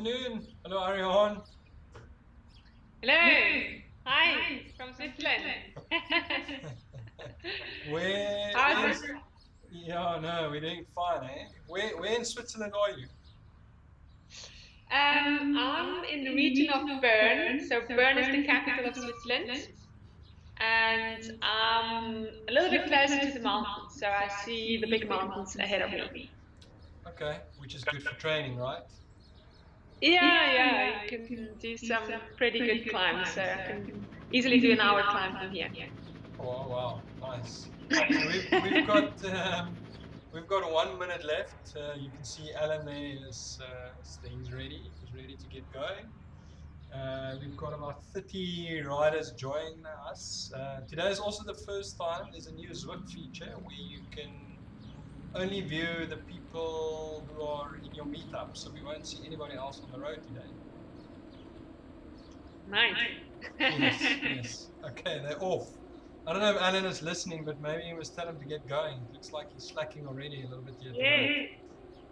afternoon. Hello, Ariane. Hello. Hi, from Switzerland. How's it? Yeah, no, we're doing fine, eh? Where in Switzerland are you? I'm in the region of Bern. So Bern is the capital of Switzerland, and I'm a little bit closer to the mountains. So I see the big mountains ahead of me. Okay, which is good for training, right? Yeah, you can do some pretty good climbs. So I can easily do an hour climb from here. Oh, wow, nice. So we've got 1 minute left. You can see Alan there he's ready. He's ready to get going. We've got about 30 riders joining us. Today is also the first time there's a new Zwift feature where you can only view the people who are in your meetup. So we won't see anybody else on the road today. Nice. Yes. Okay, they're off. I don't know if Alan is listening, but maybe you must tell him to get going. Looks like he's slacking already a little bit here Yes.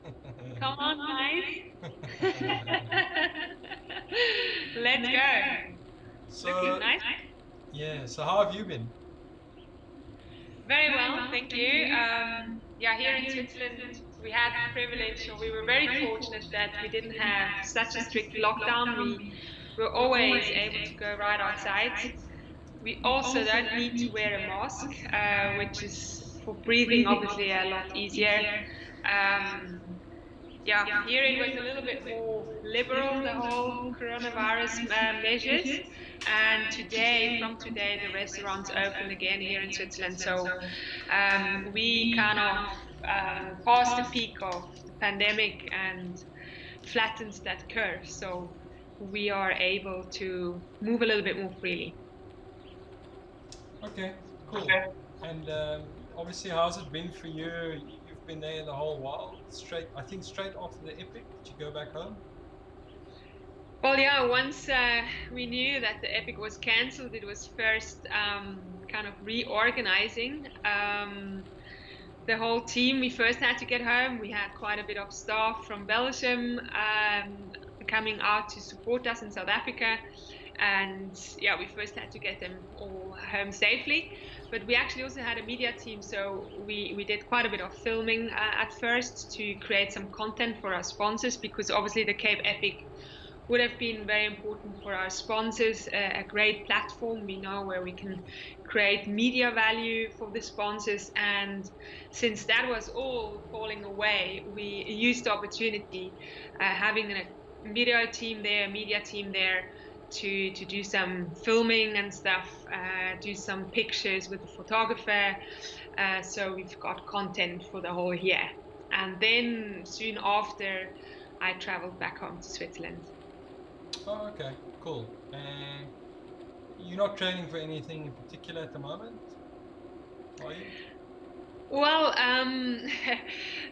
today. Come on, guys. Let's go. Looking nice. Yeah, so how have you been? Very well, thank you. Yeah, here in Switzerland, we had the privilege, or we were very fortunate that we didn't have such a strict lockdown. We were always able to go right outside. We also don't need to wear a mask, which is for breathing obviously a lot easier. Yeah, here it was a little bit more liberal, the whole coronavirus measures. And from today, the restaurants open again here in Switzerland. So we kind of passed the peak of the pandemic and flattened that curve. So we are able to move a little bit more freely. Okay, cool. And obviously, how's it been for you? You've been there the whole while. I think straight after the Epic, did you go back home? Well, yeah, once we knew that the Epic was cancelled, it was first kind of reorganizing the whole team. We first had to get home. We had quite a bit of staff from Belgium coming out to support us in South Africa. And yeah, we first had to get them all home safely. But we actually also had a media team, so we did quite a bit of filming at first to create some content for our sponsors, because obviously the Cape Epic would have been very important for our sponsors, a great platform we know where we can create media value for the sponsors. And since that was all falling away, we used the opportunity, having a video team there, a media team there, to do some filming and stuff, do some pictures with the photographer. So we've got content for the whole year. And then soon after, I traveled back home to Switzerland. Oh, okay, cool. And you're not training for anything in particular at the moment, are you? Well,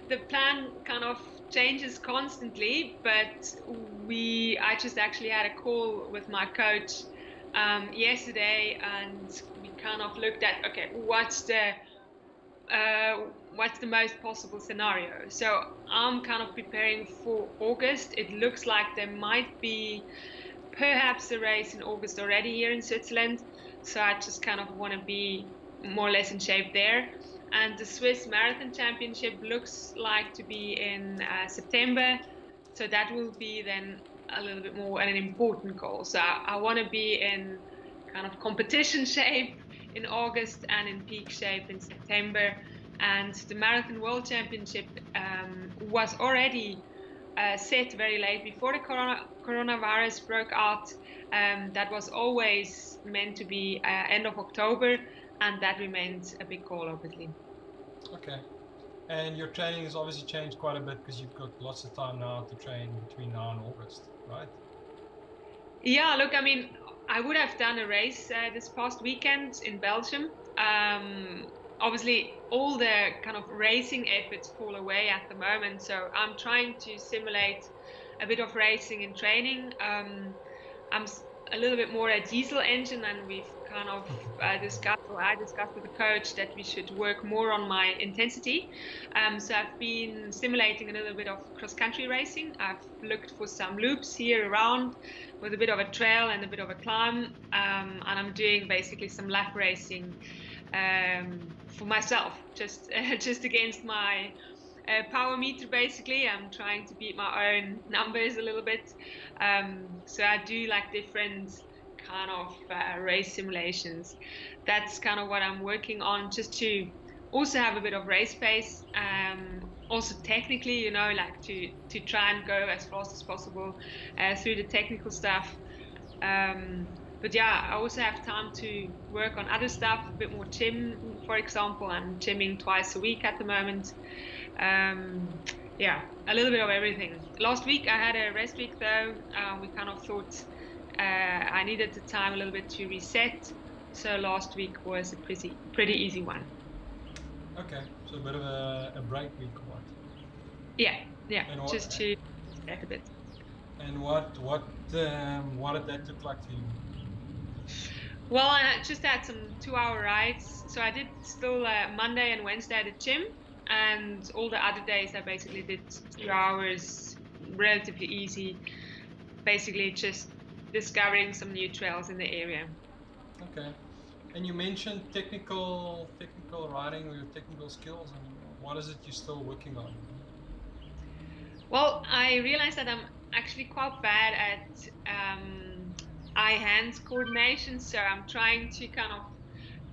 the plan kind of changes constantly, but I just actually had a call with my coach yesterday, and we kind of looked at, okay, what's the most possible scenario. So I'm kind of preparing for August. It looks like there might be perhaps a race in August already here in Switzerland. So I just kind of want to be more or less in shape there. And the Swiss Marathon Championship looks like to be in September. So that will be then a little bit more an important goal. So I want to be in kind of competition shape in August and in peak shape in September. And the Marathon World Championship was already set very late before the coronavirus broke out. That was always meant to be end of October, and that remains a big goal, obviously. Okay. And your training has obviously changed quite a bit because you've got lots of time now to train between now and August, right? Yeah, look, I mean, I would have done a race this past weekend in Belgium. Obviously, all the kind of racing efforts fall away at the moment. So I'm trying to simulate a bit of racing and training. I'm a little bit more a diesel engine, and we've kind of discussed, or I discussed with the coach, that we should work more on my intensity. So I've been simulating a little bit of cross-country racing. I've looked for some loops here around with a bit of a trail and a bit of a climb, and I'm doing basically some lap racing for myself, just against my power meter. Basically, I'm trying to beat my own numbers a little bit. So I do like different kind of race simulations. That's kind of what I'm working on, just to also have a bit of race pace. Also technically, you know, like to try and go as fast as possible through the technical stuff. But yeah, I also have time to work on other stuff, a bit more gym, for example. I'm gymming twice a week at the moment. Yeah, a little bit of everything. Last week I had a rest week though. We kind of thought I needed the time a little bit to reset. So last week was a pretty easy one. Okay, so a bit of a break week or what? Yeah, just to reset a bit. And what did that look like for you? Well, I just had some 2-hour rides. So I did still Monday and Wednesday at the gym, and all the other days I basically did 2 hours, relatively easy, basically just discovering some new trails in the area. Okay. And you mentioned technical riding, or your technical skills, and what is it you're still working on? Well, I realized that I'm actually quite bad at eye-hand coordination, so I'm trying to kind of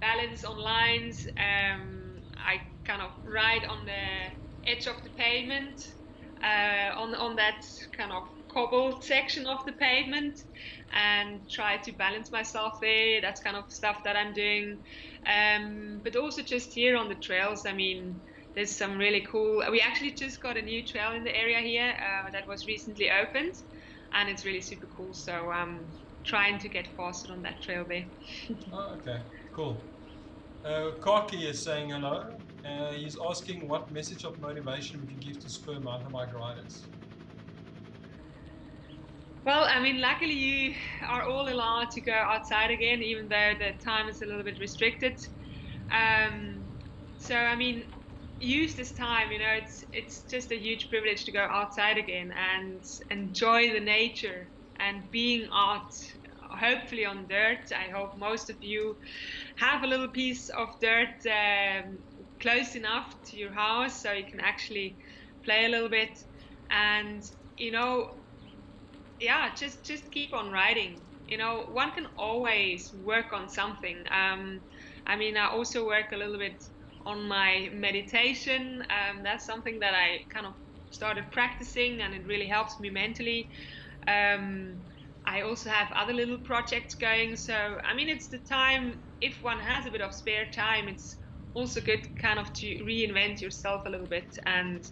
balance on lines. I kind of ride on the edge of the pavement, on that kind of cobbled section of the pavement, and try to balance myself there. That's kind of stuff that I'm doing. But also just here on the trails, I mean, there's some really cool, we actually just got a new trail in the area here that was recently opened, and it's really super cool. So I'm trying to get faster on that trail there. Oh, okay, cool. Kaki is saying hello. He's asking what message of motivation we can give to Spur mountain bike riders. Well, I mean, luckily you are all allowed to go outside again, even though the time is a little bit restricted. So, I mean, use this time, you know, it's just a huge privilege to go outside again and enjoy the nature and being out, hopefully on dirt. I hope most of you have a little piece of dirt close enough to your house so you can actually play a little bit. And, you know, yeah, just keep on riding. You know, one can always work on something. I mean, I also work a little bit on my meditation. That's something that I kind of started practicing, and it really helps me mentally. I also have other little projects going. So, I mean, it's the time, if one has a bit of spare time, it's also good kind of to reinvent yourself a little bit and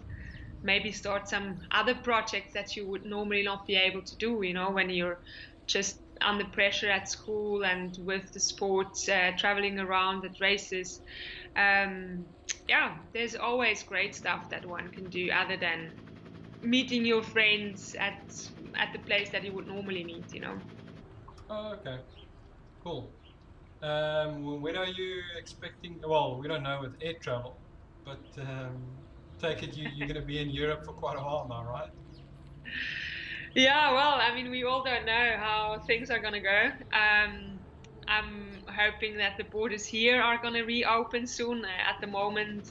maybe start some other projects that you would normally not be able to do, you know, when you're just under pressure at school and with the sports, traveling around at races. Yeah, there's always great stuff that one can do other than meeting your friends at the place that you would normally meet, you know. Oh, okay, cool. When are you expecting, well, we don't know with air travel, but take it you're going to be in Europe for quite a while now, right? Yeah, well, I mean, we all don't know how things are going to go. I'm hoping that the borders here are going to reopen soon. At the moment,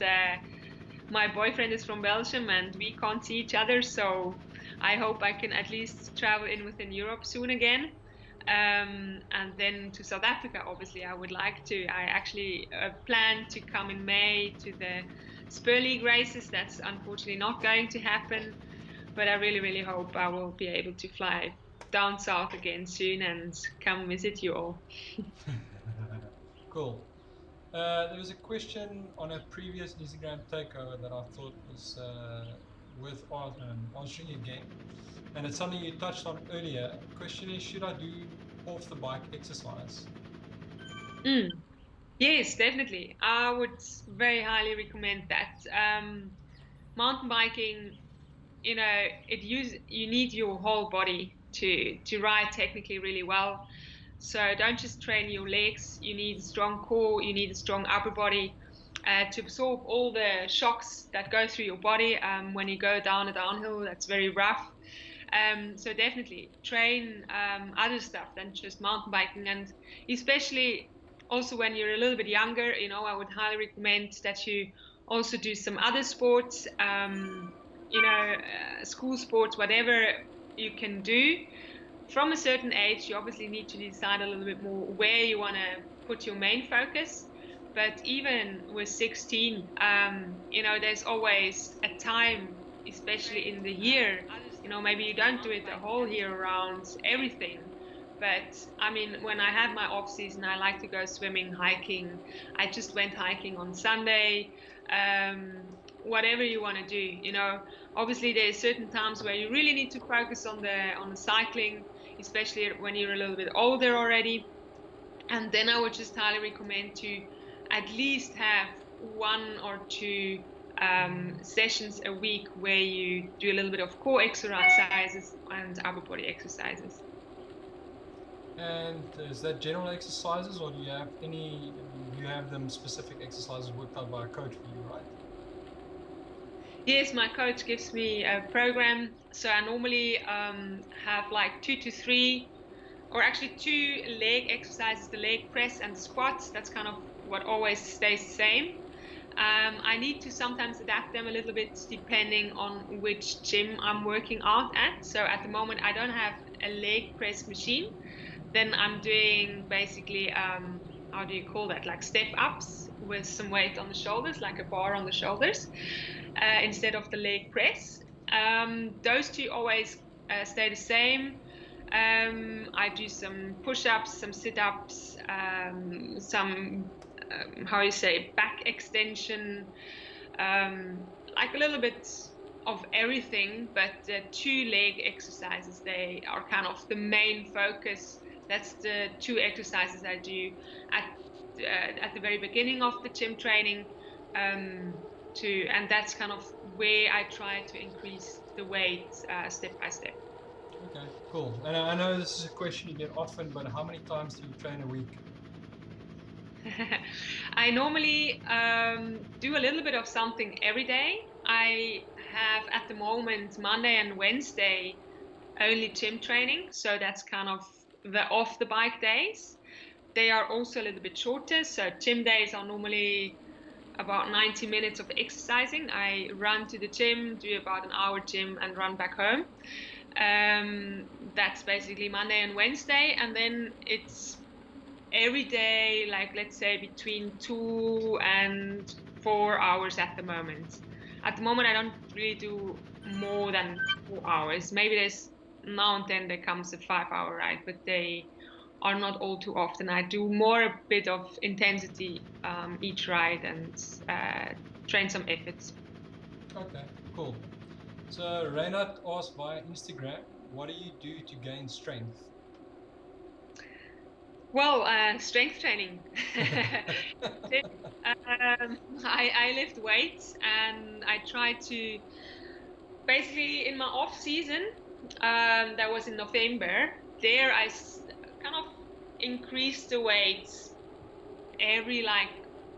my boyfriend is from Belgium and we can't see each other, so I hope I can at least travel in within Europe soon again. And then to South Africa, obviously, I would like to. I actually plan to come in May to the Spur League races. That's unfortunately not going to happen, but I really, really hope I will be able to fly down south again soon and come visit you all. Cool. There was a question on a previous Instagram takeover that I thought was worth answering again, and it's something you touched on earlier. The question is, should I do off the bike exercise? Yes, definitely. I would very highly recommend that. Mountain biking, you need your whole body to ride technically really well. So don't just train your legs. You need a strong core. You need a strong upper body to absorb all the shocks that go through your body when you go down a downhill that's very rough. So definitely train other stuff than just mountain biking, and especially also when you're a little bit younger, I would highly recommend that you also do some other sports, school sports, whatever you can do. From a certain age, you obviously need to decide a little bit more where you want to put your main focus. But even with 16, there's always a time, especially in the year, maybe you don't do it the whole year around everything. But I mean, when I have my off season, I like to go swimming, hiking. I just went hiking on Sunday. Whatever you want to do, obviously there's certain times where you really need to focus on the cycling, especially when you're a little bit older already. And then I would just highly recommend to at least have 1 or 2 sessions a week where you do a little bit of core exercises and upper body exercises. And is that general exercises, or do you have them specific exercises worked out by a coach for you, right? Yes, my coach gives me a program. So I normally have like 2 to 3, or actually 2 leg exercises, the leg press and squats. That's kind of what always stays the same. I need to sometimes adapt them a little bit depending on which gym I'm working out at. So at the moment, I don't have a leg press machine. Then I'm doing basically, how do you call that? Like step ups with some weight on the shoulders, like a bar on the shoulders, instead of the leg press. Those 2 always stay the same. I do some push-ups, some sit-ups, some back extension, like a little bit of everything. But the 2 leg exercises, they are kind of the main focus. That's the 2 exercises I do at the very beginning of the gym training, and that's kind of where I try to increase the weight step by step. Okay, cool. And I know this is a question you get often, but how many times do you train a week? I normally do a little bit of something every day. I have at the moment Monday and Wednesday only gym training, so that's kind of the off the bike days. They are also a little bit shorter, so gym days are normally about 90 minutes of exercising. I run to the gym, do about an hour gym, and run back home. That's basically Monday and Wednesday, and then it's every day, like let's say between 2 and 4 hours at the moment. At the moment, I don't really do more than 4 hours. Maybe there's now and then there comes a 5-hour ride, but they are not all too often. I do more a bit of intensity each ride and train some efforts. Okay, cool. So Reinhardt asked via Instagram, what do you do to gain strength? Well, strength training. I lift weights, and I try to basically in my off season, that was in November, there I kind of increased the weights every, like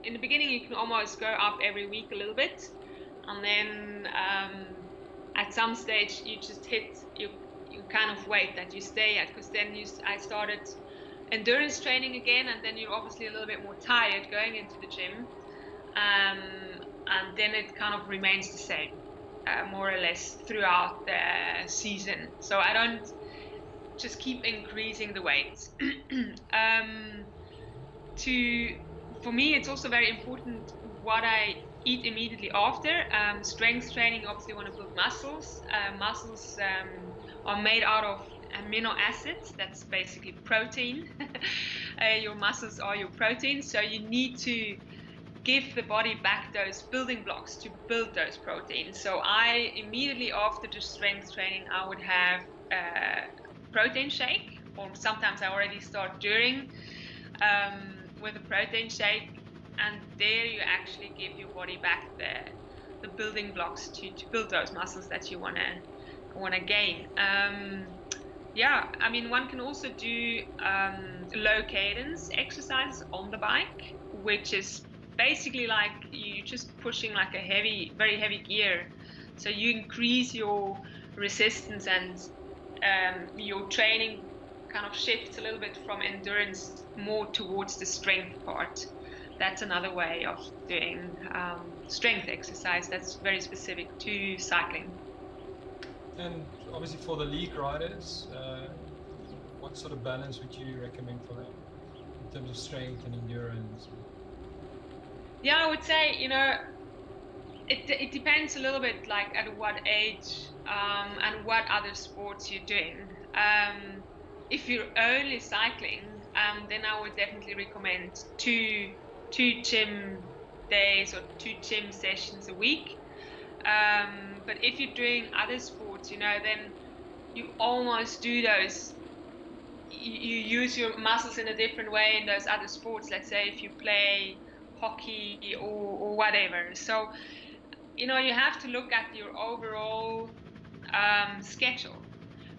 in the beginning you can almost go up every week a little bit, and then at some stage you just hit your kind of weight that you stay at, because then I started endurance training again, and then you're obviously a little bit more tired going into the gym, and then it kind of remains the same more or less throughout the season. So I don't just keep increasing the weight. For me, it's also very important what I eat immediately after. Strength training, obviously you want to build muscles. Muscles are made out of amino acids. That's basically protein. Your muscles are your protein, so you need to give the body back those building blocks to build those proteins. So I immediately after the strength training, I would have a protein shake, or sometimes I already start during with a protein shake, and there you actually give your body back the building blocks to build those muscles that you want to gain. Yeah, I mean, one can also do low cadence exercises on the bike, which is basically like you just pushing like a very heavy gear. So you increase your resistance, and your training kind of shifts a little bit from endurance more towards the strength part. That's another way of doing strength exercise that's very specific to cycling. And obviously for the league riders, what sort of balance would you recommend for them in terms of strength and endurance? Yeah, I would say, you know, it depends a little bit like at what age and what other sports you're doing. If you're only cycling, then I would definitely recommend two gym days or 2 gym sessions a week. But if you're doing other sports, you know, then you almost do those. You use your muscles in a different way in those other sports. Let's say if you play hockey or whatever. So, you know, you have to look at your overall schedule.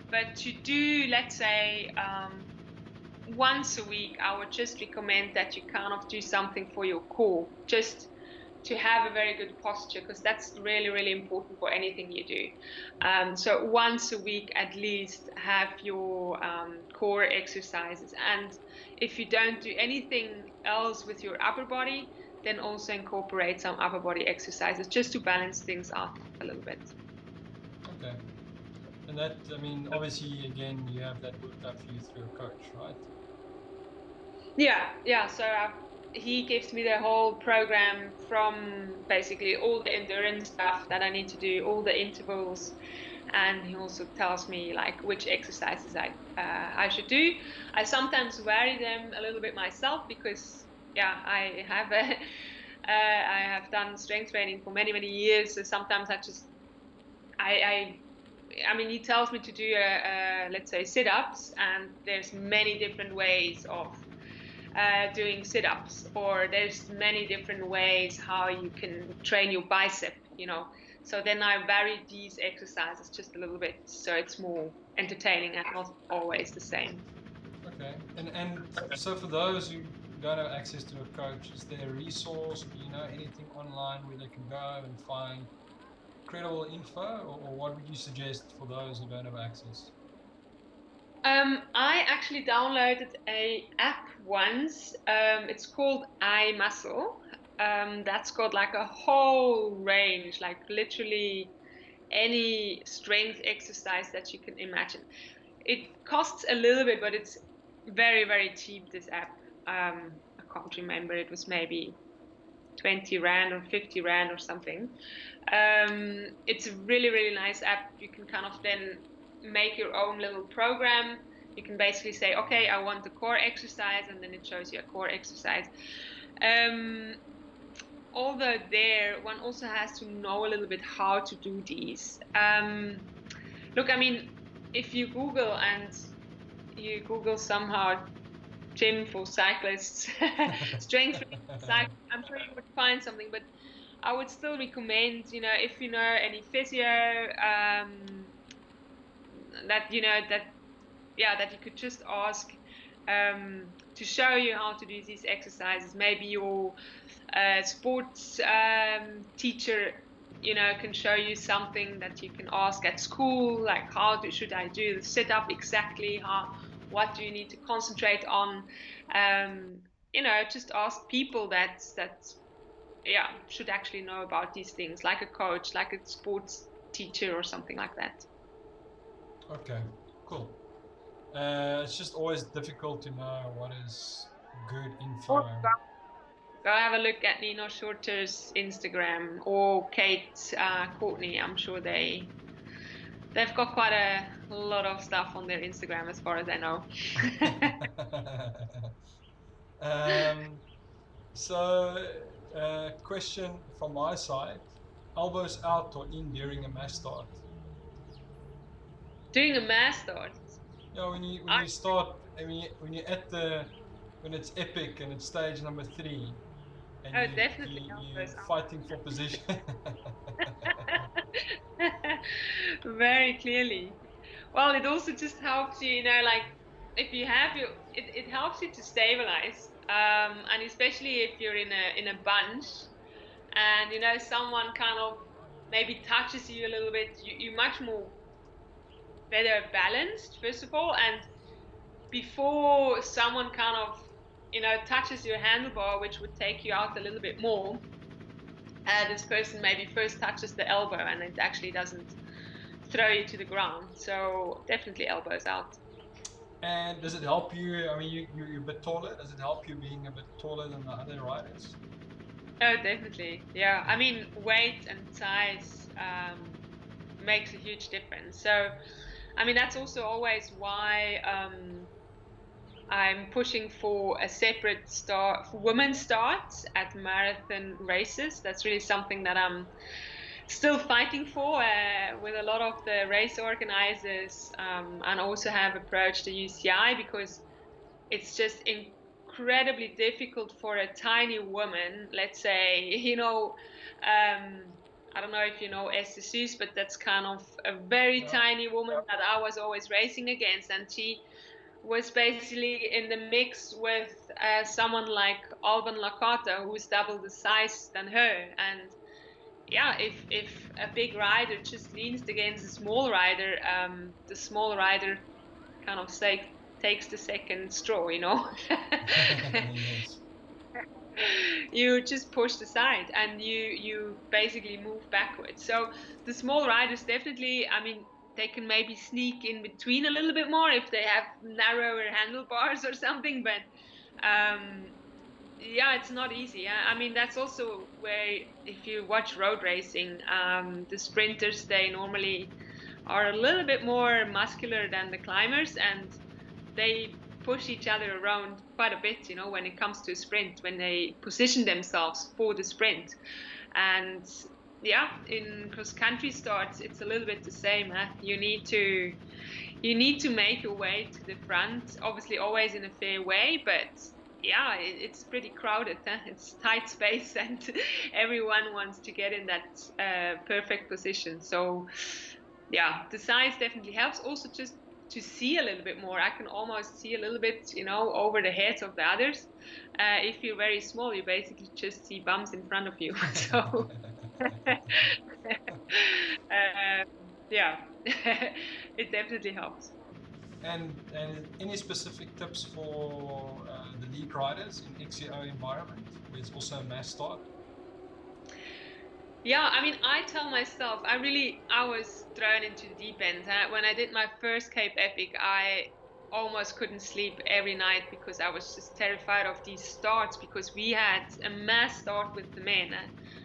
But to do, let's say, once a week, I would just recommend that you kind of do something for your core, just to have a very good posture, because that's really, really important for anything you do. So once a week at least have your core exercises. And if you don't do anything else with your upper body, then also incorporate some upper body exercises just to balance things out a little bit. Okay. And that, I mean, obviously, again, you have that worked out for you through a coach, right? Yeah. So he gives me the whole program, from basically all the endurance stuff that I need to do, all the intervals, and he also tells me like which exercises I should do. I sometimes vary them a little bit myself because I have done strength training for many years. So sometimes I mean, he tells me to do let's say sit-ups, and there's many different ways of doing sit-ups, or there's many different ways how you can train your bicep, you know. So then I vary these exercises just a little bit, so it's more entertaining and not always the same. Okay. And so for those who don't have access to a coach, is there a resource? Do you know anything online where they can go and find credible info, or what would you suggest for those who don't have access? I actually downloaded a app once. It's called iMuscle. That's got like a whole range, like literally any strength exercise that you can imagine. It costs a little bit, but it's very cheap, this app. I can't remember, it was maybe 20 Rand or 50 Rand or something. It's a really nice app. You can kind of then make your own little program. You can basically say, okay, I want the core exercise, and then it shows you a core exercise. Although there, one also has to know a little bit how to do these. Look, I mean, if you Google somehow gym for cyclists, strength cycling, I'm sure you would find something, but I would still recommend, you know, if you know any physio, that you could just ask to show you how to do these exercises. Maybe your sports teacher, you know, can show you something that you can ask at school, like should I do the sit-up exactly? What do you need to concentrate on? You know, just ask people that should actually know about these things, like a coach, like a sports teacher or something like that. Okay, cool. It's just always difficult to know what is good info. Go have a look at Nino Shorter's Instagram, or Kate Courtney. I'm sure they've got quite a lot of stuff on their Instagram, as far as I know. So, question from my side: elbows out or in during a mass start? During a mass start? Yeah, when you start, I mean, when it's epic and it's stage number 3, and definitely you're fighting for position. Very clearly. Well, it also just helps you, like if you have it helps you to stabilize, and especially if you're in a bunch, and someone kind of maybe touches you a little bit, you're much more better balanced first of all, and before someone kind of touches your handlebar, which would take you out a little bit more, this person maybe first touches the elbow, and it actually doesn't throw you to the ground. So definitely elbows out. And does it help you? I mean, you're a bit taller. Does it help you being a bit taller than the other riders? Oh, definitely. Yeah. I mean, weight and size makes a huge difference. So, I mean, that's also always why I'm pushing for a separate start for women's starts at marathon races. That's really something that I'm still fighting for with a lot of the race organizers, and also have approached the UCI, because it's just incredibly difficult for a tiny woman, let's say, I don't know if you know Esther Suisse, but that's kind of a very tiny woman that I was always racing against, and she was basically in the mix with someone like Alban Lakata, who's double the size than her. And yeah, if a big rider just leans against a small rider, the small rider kind of takes the second straw, Yes. You just push aside and you basically move backwards. So the small riders definitely, I mean, they can maybe sneak in between a little bit more if they have narrower handlebars or something, but yeah, it's not easy. I mean, that's also where, if you watch road racing, the sprinters, they normally are a little bit more muscular than the climbers, and they push each other around quite a bit, when it comes to a sprint, when they position themselves for the sprint. And yeah, in cross-country starts, it's a little bit the same. You need to make your way to the front, obviously always in a fair way, but yeah, it's pretty crowded. It's tight space, and everyone wants to get in that perfect position. So yeah, the size definitely helps. Also, just to see a little bit more. I can almost see a little bit, over the heads of the others. If you're very small, you basically just see bumps in front of you. So yeah, it definitely helps. And any specific tips for the league riders in XCO environment, where it's also a mass start? Yeah, I mean, I tell myself, I was thrown into the deep end. When I did my first Cape Epic, I almost couldn't sleep every night because I was just terrified of these starts, because we had a mass start with the men.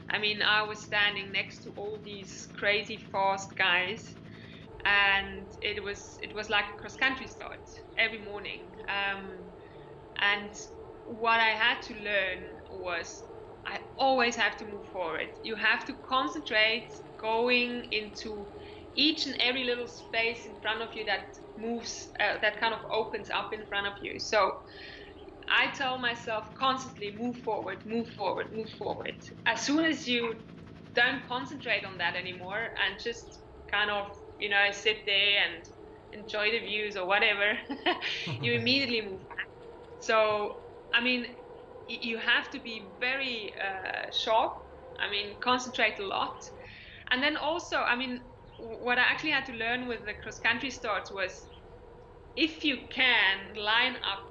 I mean, I was standing next to all these crazy fast guys, and it was like a cross-country start every morning. And what I had to learn was, I always have to move forward. You have to concentrate going into each and every little space in front of you that moves, that kind of opens up in front of you. So I tell myself constantly, move forward, move forward, move forward. As soon as you don't concentrate on that anymore and just kind of, sit there and enjoy the views or whatever, you immediately move back. So, I mean, you have to be very sharp. I mean, concentrate a lot. And then also, I mean, what I actually had to learn with the cross-country starts was, if you can line up,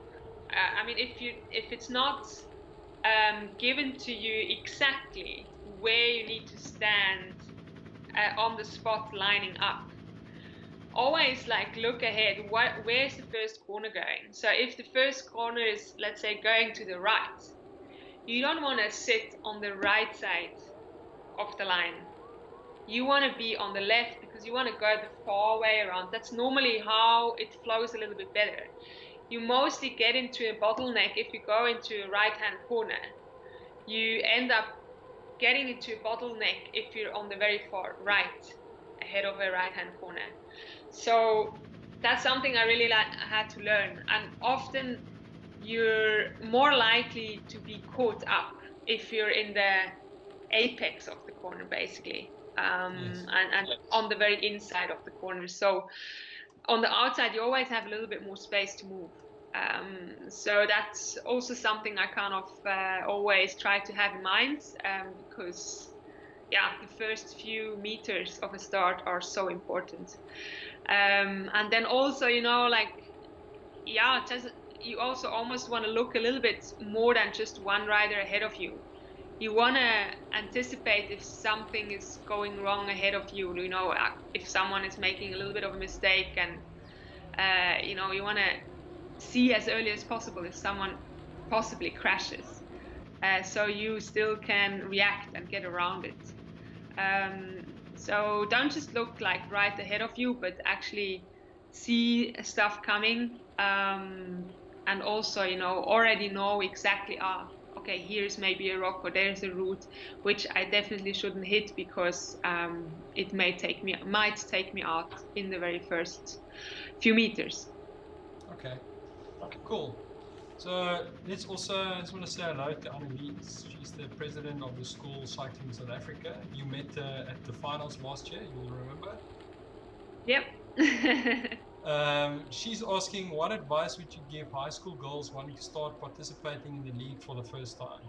I mean, if it's not given to you exactly where you need to stand on the spot lining up, always look ahead. Where's the first corner going? So if the first corner is, let's say, going to the right, you don't want to sit on the right side of the line. You want to be on the left, because you want to go the far way around. That's normally how it flows a little bit better. You mostly get into a bottleneck if you go into a right-hand corner. You end up getting into a bottleneck if you're on the very far right, ahead of a right-hand corner. So that's something I really had to learn. And often you're more likely to be caught up if you're in the apex of the corner, basically, Yes. and on the very inside of the corner. So on the outside, you always have a little bit more space to move. So that's also something I kind of always try to have in mind, because yeah, the first few meters of a start are so important. And then also, you know, like, yeah, just you also almost want to look a little bit more than just one rider ahead of you. You want to anticipate if something is going wrong ahead of you, you know, if someone is making a little bit of a mistake, and you know, you want to see as early as possible if someone possibly crashes, so you still can react and get around it. So don't just look like right ahead of you, but actually see stuff coming, and also, you know, already know exactly, okay, here's maybe a rock or there's a root which I definitely shouldn't hit, because it might take me out in the very first few meters. Okay, cool. So let's just want to say hello to Annelies. She's the president of the school cycling South Africa. You met at the finals last year, you'll remember. Yep. She's asking, what advice would you give high school girls wanting to start participating in the league for the first time?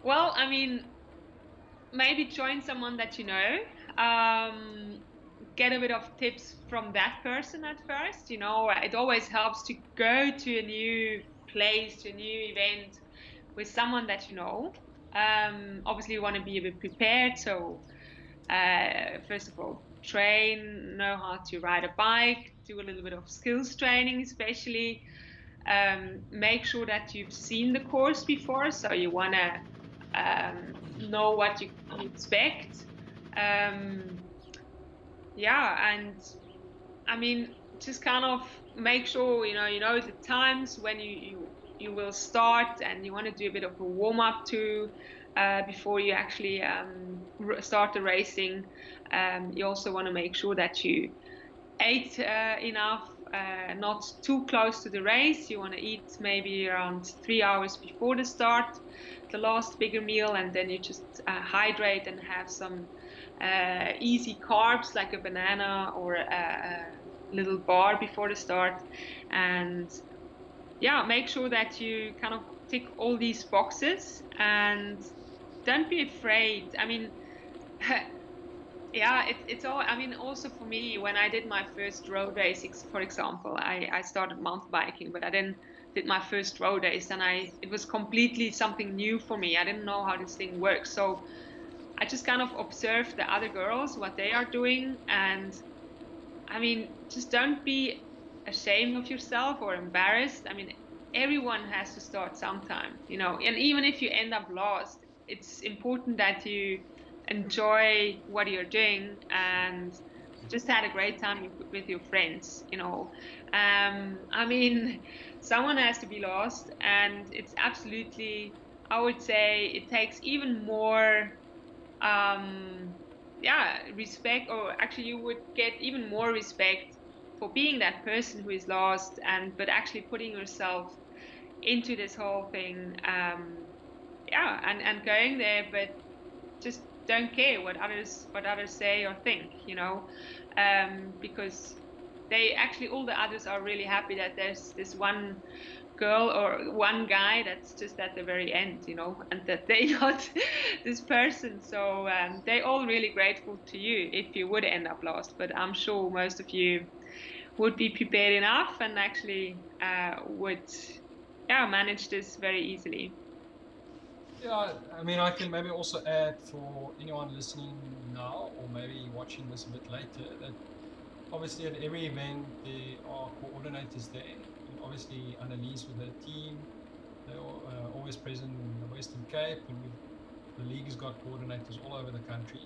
Well, I mean, maybe join someone that you know. Get a bit of tips from that person at first. You know, it always helps to go to a new place, to a new event with someone that you know. Obviously, you want to be a bit prepared. So, first of all, know how to ride a bike, do a little bit of skills training, especially. Make sure that you've seen the course before, so you want to know what you can expect. Yeah, and I mean, just kind of make sure you know the times when you will start, and you want to do a bit of a warm up too, before you actually start the racing. You also want to make sure that you ate enough, not too close to the race. You want to eat maybe around 3 hours before the start, the last bigger meal, and then you just hydrate and have some easy carbs like a banana or a little bar before the start. And yeah, make sure that you kind of tick all these boxes, and don't be afraid. I mean, yeah, it's all, I mean, also for me, when I did my first road race, for example, I started mountain biking, but I then did my first road race, and it was completely something new for me. I didn't know how this thing works. So I just kind of observed the other girls, what they are doing. And I mean, just don't be ashamed of yourself or embarrassed. I mean, everyone has to start sometime, you know, and even if you end up lost, it's important that you enjoy what you're doing and just had a great time with your friends, you know. I mean, someone has to be lost, and it's absolutely, I would say it takes even more yeah, respect, or actually you would get even more respect for being that person who is lost, but actually putting yourself into this whole thing, yeah, and going there, but just don't care what others say or think, you know, because they actually, all the others are really happy that there's this one girl or one guy that's just at the very end, you know, and that they got this person. So they're all really grateful to you if you would end up lost. But I'm sure most of you would be prepared enough and actually would, yeah, manage this very easily. Yeah, I mean, I can maybe also add for anyone listening now, or maybe watching this a bit later, that obviously at every event there are coordinators there. And obviously Annelies with her team, they're always present in the Western Cape, and the league has got coordinators all over the country.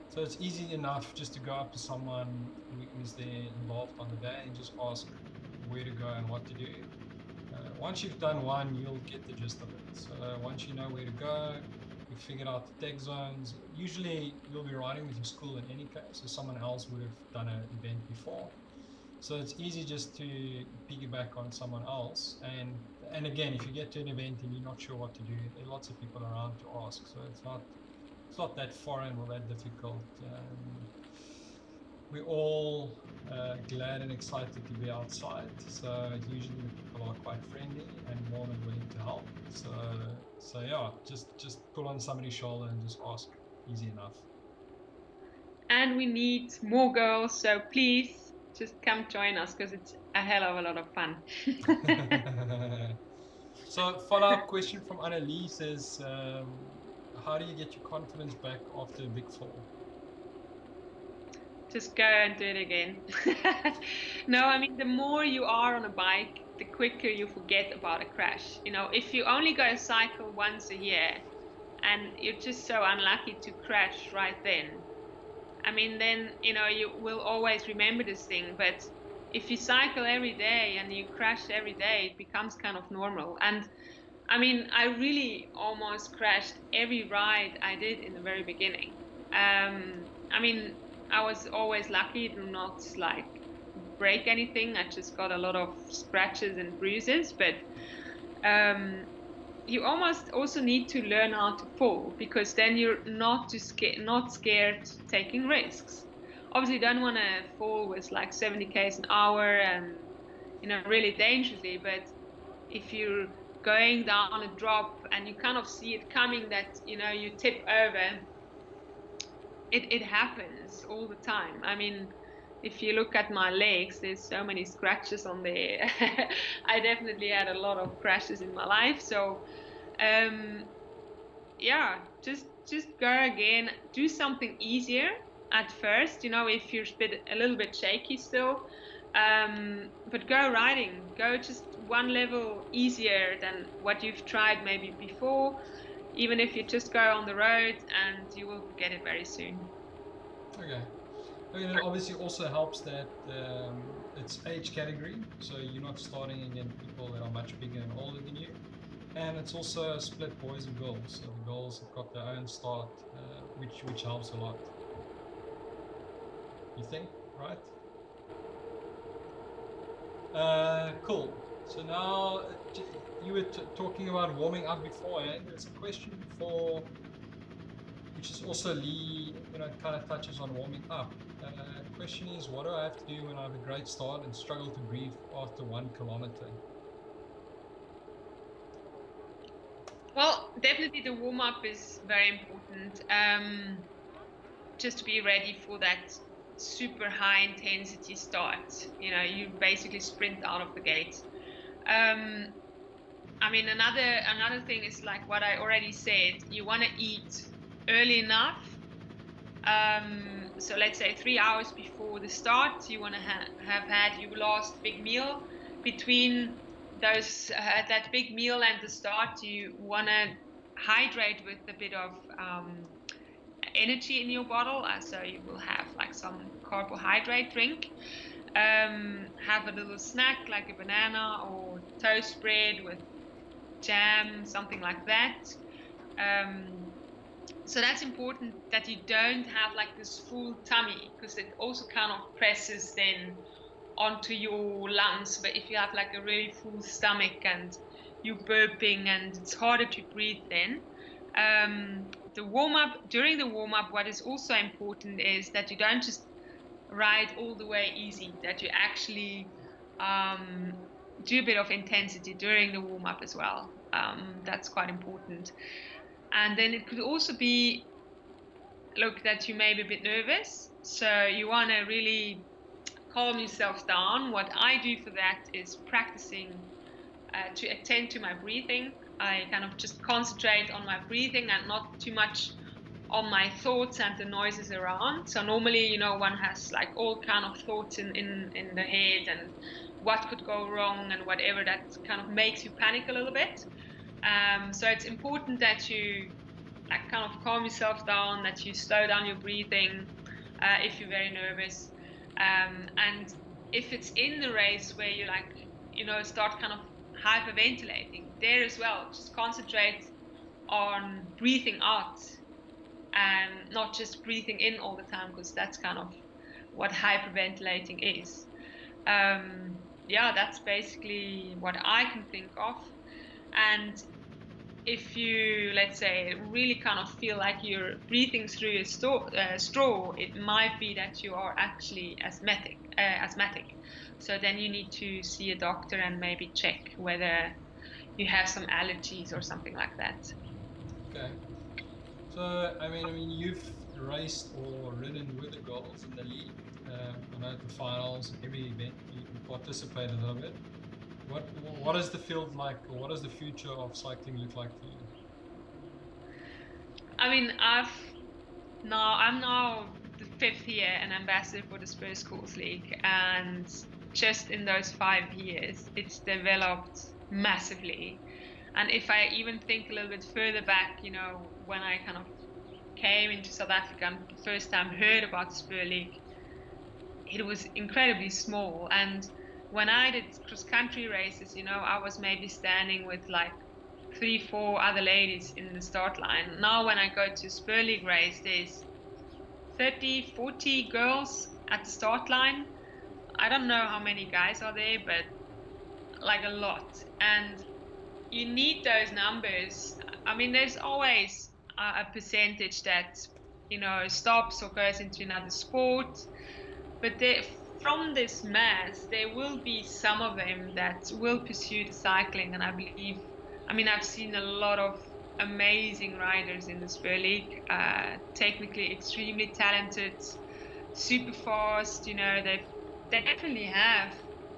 So it's easy enough just to go up to someone who is there involved on the day and just ask where to go and what to do. Once you've done one, you'll get the gist of it. So once you know where to go, you've figured out the tech zones. Usually you'll be riding with your school in any case, so someone else would have done an event before. So it's easy just to piggyback on someone else. And again, if you get to an event and you're not sure what to do, there are lots of people around to ask. So it's not it's not that foreign or that difficult. We're all glad and excited to be outside. So usually the people are quite friendly and more than willing to help. So yeah, just pull on somebody's shoulder and just ask. Easy enough. And we need more girls, so please just come join us because it's a hell of a lot of fun. So follow-up question from Annalie says, how do you get your confidence back after a big fall? Just go and do it again. No, I mean, the more you are on a bike, the quicker you forget about a crash. You know, if you only go cycle once a year and you're just so unlucky to crash right then, I mean, then, you know, you will always remember this thing. But if you cycle every day and you crash every day, it becomes kind of normal. And I mean, I really almost crashed every ride I did in the very beginning. I mean, I was always lucky to not like break anything. I just got a lot of scratches and bruises, but you almost also need to learn how to fall, because then you're not scared taking risks. Obviously, you don't want to fall with like 70 k's an hour and, you know, really dangerously. But if you're going down a drop and you kind of see it coming that, you know, you tip over, it happens all the time. I mean, if you look at my legs, there's so many scratches on there. I definitely had a lot of crashes in my life. So yeah, just go again. Do something easier at first, you know, if you're a little bit shaky still. But go riding. Go just one level easier than what you've tried maybe before. Even if you just go on the road, and you will get it very soon. Okay. I mean, it obviously also helps that it's age category, so you're not starting against people that are much bigger and older than you. And it's also split boys and girls, so the girls have got their own start, which helps a lot. You think, right? Cool. So now you were talking about warming up beforehand. There's a question which is also Lee, you know, kind of touches on warming up. The question is, what do I have to do when I have a great start and struggle to breathe after 1 kilometer? Well, definitely the warm-up is very important. Just to be ready for that super high intensity start. You know, you basically sprint out of the gate. I mean, another thing is like what I already said. You want to eat early enough. So let's say 3 hours before the start, you want to have had your last big meal. Between those that big meal and the start, you want to hydrate with a bit of energy in your bottle. So you will have like some carbohydrate drink. Have a little snack like a banana or toast bread with jam, something like that. So that's important that you don't have like this full tummy, because it also kind of presses then onto your lungs. But if you have like a really full stomach and you're burping and it's harder to breathe then. During the warm-up, what is also important is that you don't just ride all the way easy, that you actually do a bit of intensity during the warm-up as well. That's quite important. And then it could also be, look, that you may be a bit nervous. So you want to really calm yourself down. What I do for that is practicing to attend to my breathing. I kind of just concentrate on my breathing and not too much on my thoughts and the noises around. So normally, you know, one has like all kind of thoughts in the head and what could go wrong and whatever, that kind of makes you panic a little bit. So it's important that you like kind of calm yourself down, that you slow down your breathing if you're very nervous. And if it's in the race where you like, you know, start kind of hyperventilating, there as well, just concentrate on breathing out and not just breathing in all the time, because that's kind of what hyperventilating is. Yeah, that's basically what I can think of. And if you, let's say, really kind of feel like you're breathing through a straw, it might be that you are actually asthmatic. So then you need to see a doctor and maybe check whether you have some allergies or something like that. Okay. So, I mean, you've raced or ridden with the girls in the league. I know at the finals, every event you participated a little bit. What is the field like, or what does the future of cycling look like for you? I mean, I'm now the 5th year an ambassador for the Spur Schools League, and just in those 5 years, it's developed massively. And if I even think a little bit further back, you know, when I kind of came into South Africa and the first time heard about the Spur League, it was incredibly small. And when I did cross-country races, you know, I was maybe standing with like 3-4 other ladies in the start line. Now when I go to Spur League race, there's 30-40 girls at the start line. I don't know how many guys are there, but like a lot. And you need those numbers. I mean, there's always a percentage that, you know, stops or goes into another sport, but from this mass, there will be some of them that will pursue the cycling. And I've seen a lot of amazing riders in the Spur League, technically extremely talented, super fast. You know, they definitely have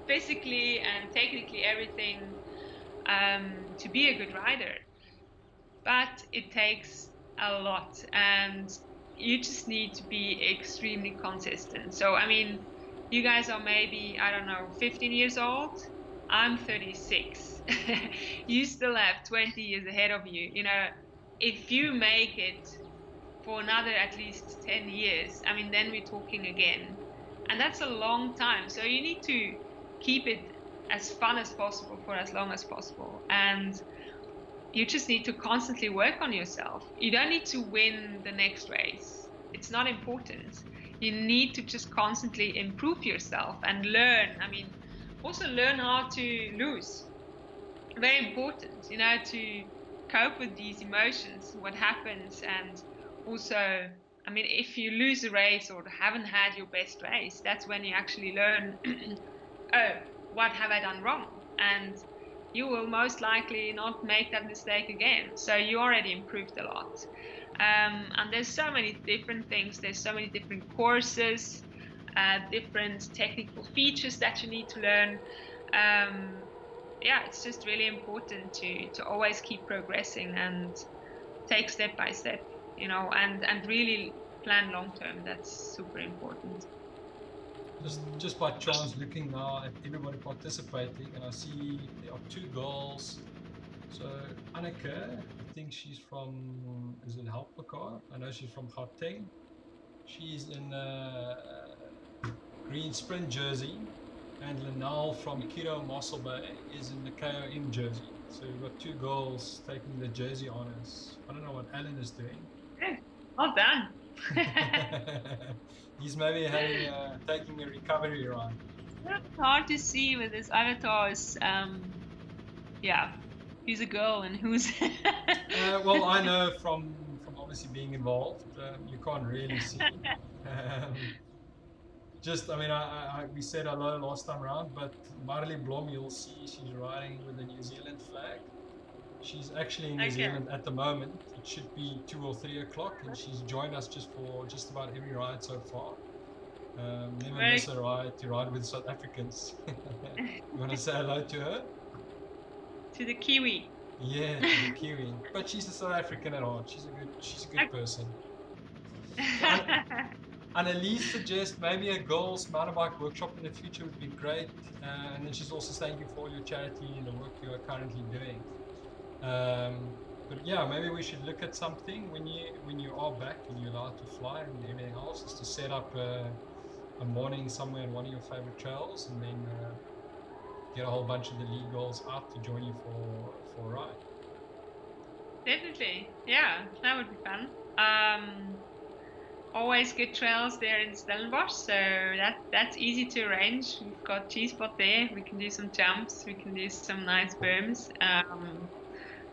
physically and technically everything to be a good rider. But it takes a lot, and you just need to be extremely consistent. So, I mean, you guys are maybe, I don't know, 15 years old. I'm 36. You still have 20 years ahead of you. You know, if you make it for another at least 10 years, I mean, then we're talking again. And that's a long time. So you need to keep it as fun as possible for as long as possible. And you just need to constantly work on yourself. You don't need to win the next race. It's not important. You need to just constantly improve yourself and learn. I mean, also learn how to lose. Very important, you know, to cope with these emotions, what happens. And also, I mean, if you lose a race or haven't had your best race, that's when you actually learn, oh, what have I done wrong? And you will most likely not make that mistake again. So you already improved a lot. And there's so many different things. There's so many different courses, different technical features that you need to learn. It's just really important to always keep progressing and take step by step, you know, and really plan long term. That's super important. Just by chance, looking now at everybody participating, and I see there are 2 girls. So Anneke, I think she's from, is it Helpmekaar? I know she's from Hardtail. She's in green sprint jersey, and Lenal from Kiro Mossel Bay is in the KOM jersey. So you've got 2 girls taking the jersey honors. I don't know what Alan is doing. Yeah, well done. He's maybe taking a recovery run. It's hard to see with his avatars. Who's a girl and who's. Well, I know from obviously being involved, you can't really see. We said hello last time around, but Marley Blom, you'll see she's riding with the New Zealand flag. She's actually in New Zealand at the moment. It should be 2 or 3 o'clock, and she's joined us for just about every ride so far. Never miss a ride to ride with South Africans. You want to say hello to her? To the Kiwi. Yeah, to the Kiwi. But she's a South African at heart. She's a good person. Anneliese suggests maybe a girls' mountain bike workshop in the future would be great. And then she's also thanking you for all your charity and the work you are currently doing. But yeah, maybe we should look at something when you are back and you're allowed to fly and everything else, is to set up a morning somewhere on one of your favorite trails, and then get a whole bunch of the league girls out to join you for a ride. Definitely, yeah, that would be fun. Always good trails there in Stellenbosch, so that's easy to arrange. We've got G-spot there. We can do some jumps. We can do some nice berms.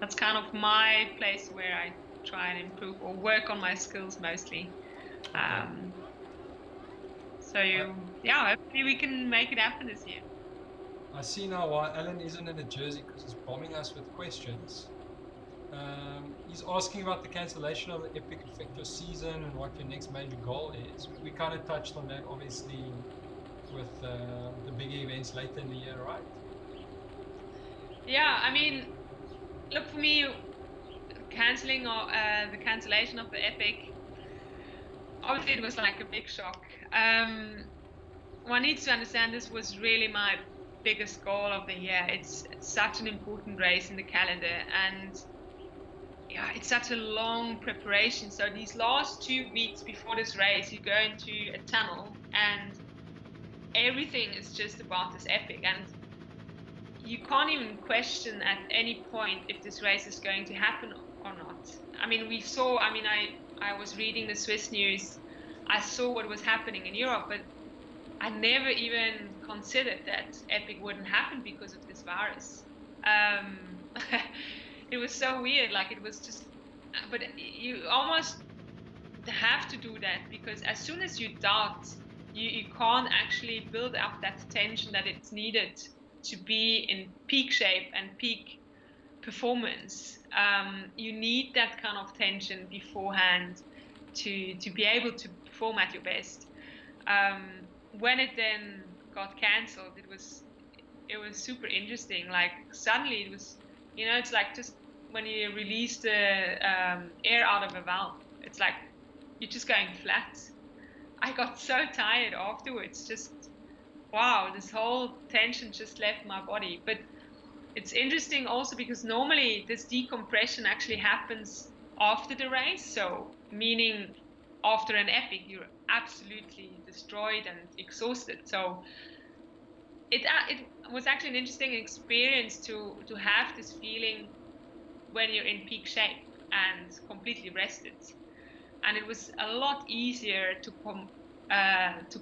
that's kind of my place where I try and improve or work on my skills mostly. Yeah, hopefully we can make it happen this year. I see now why Alan isn't in a jersey, because he's bombing us with questions. He's asking about the cancellation of the Epic affect your season and what your next major goal is. We kind of touched on that, obviously, with the big events later in the year, right? Yeah, I mean, look, for me, cancelling or the cancellation of the Epic, obviously it was like a big shock. One needs to understand this was really my biggest goal of the year. It's such an important race in the calendar, and yeah, it's such a long preparation. So these last 2 weeks before this race, you go into a tunnel and everything is just about this Epic, and you can't even question at any point if this race is going to happen or not. I mean, I was reading the Swiss news, I saw what was happening in Europe, but I never even considered that Epic wouldn't happen because of this virus. It was so weird, like it was just, but you almost have to do that, because as soon as you doubt, you can't actually build up that tension that it's needed to be in peak shape and peak performance. You need that kind of tension beforehand to be able to perform at your best. When it then got cancelled, it was super interesting. Like suddenly it was, it's like just when you release the air out of a valve, it's like you're just going flat. I got so tired afterwards, just wow, this whole tension just left my body. But it's interesting also because normally this decompression actually happens after the race, so meaning after an Epic you're absolutely destroyed and exhausted. So it was actually an interesting experience to have this feeling when you're in peak shape and completely rested, and it was a lot easier to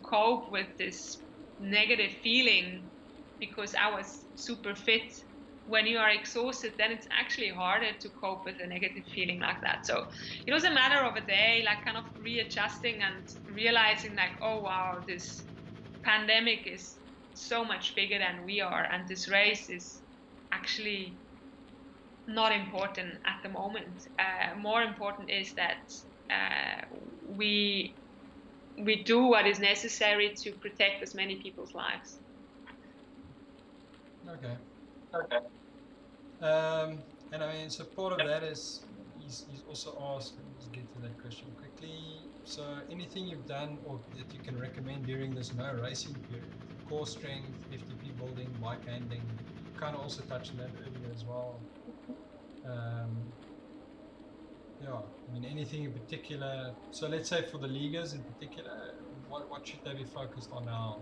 cope with this negative feeling because I was super fit. When you are exhausted, then it's actually harder to cope with a negative feeling like that. So it was a matter of a day, like kind of readjusting and realizing like, oh wow, this pandemic is so much bigger than we are, and this race is actually not important at the moment. More important is that we do what is necessary to protect as many people's lives. Okay. And I mean, so part of that is he's also asked, let's get to that question quickly. So anything you've done or that you can recommend during this no racing period? Core strength, FTP building, bike handling. You kind of also touched on that earlier as well. Yeah, I mean, anything in particular? So let's say for the leaguers in particular, what should they be focused on now?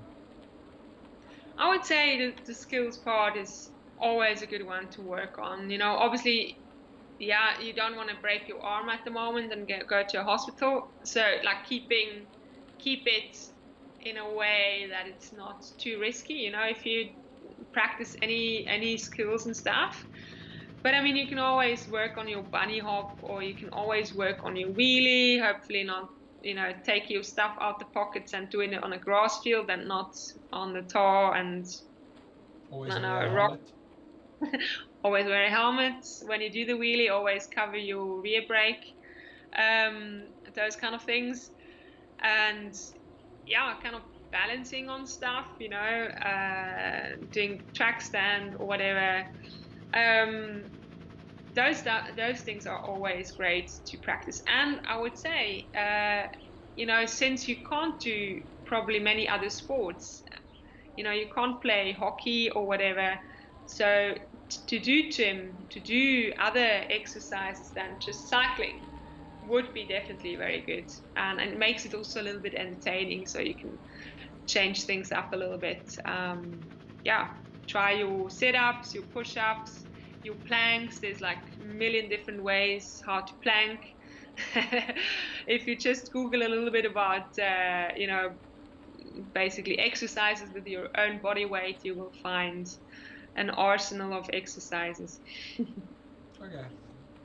I would say the skills part is always a good one to work on. Obviously, yeah, you don't want to break your arm at the moment and go to a hospital. So like keep it in a way that it's not too risky. If you practice any skills and stuff. But I mean, you can always work on your bunny hop, or you can always work on your wheelie. Hopefully not, take your stuff out the pockets and doing it on a grass field and not on the tar and always wear a helmet. Always wear a helmet. When you do the wheelie, always cover your rear brake. Those kind of things. And yeah, kind of balancing on stuff, doing track stand or whatever. Those things are always great to practice. And I would say, since you can't do probably many other sports, you can't play hockey or whatever. So to do other exercises than just cycling would be definitely very good. And it makes it also a little bit entertaining, so you can change things up a little bit. Try your sit-ups, your push-ups, your planks. There's like a million different ways how to plank. If you just Google a little bit about, basically exercises with your own body weight, you will find an arsenal of exercises. Okay.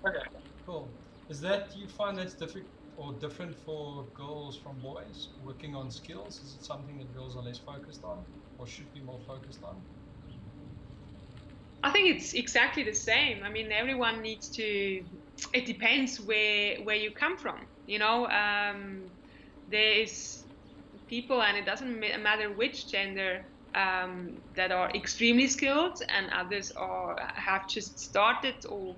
Okay. Cool. Is that, you find that's difficult or different for girls from boys working on skills? Is it something that girls are less focused on or should be more focused on? I think it's exactly the same. I mean, everyone needs to. It depends where you come from. You know, there is people, and it doesn't matter which gender, that are extremely skilled, and others have just started, or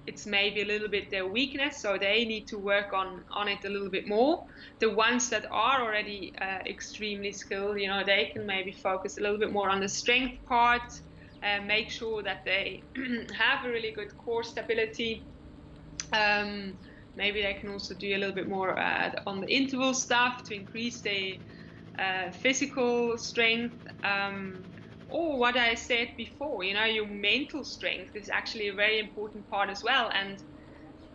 it's maybe a little bit their weakness, so they need to work on it a little bit more. The ones that are already extremely skilled, you know, they can maybe focus a little bit more on the strength part. Make sure that they have a really good core stability. Maybe they can also do a little bit more on the interval stuff to increase their physical strength. Or what I said before, you know, your mental strength is actually a very important part as well. And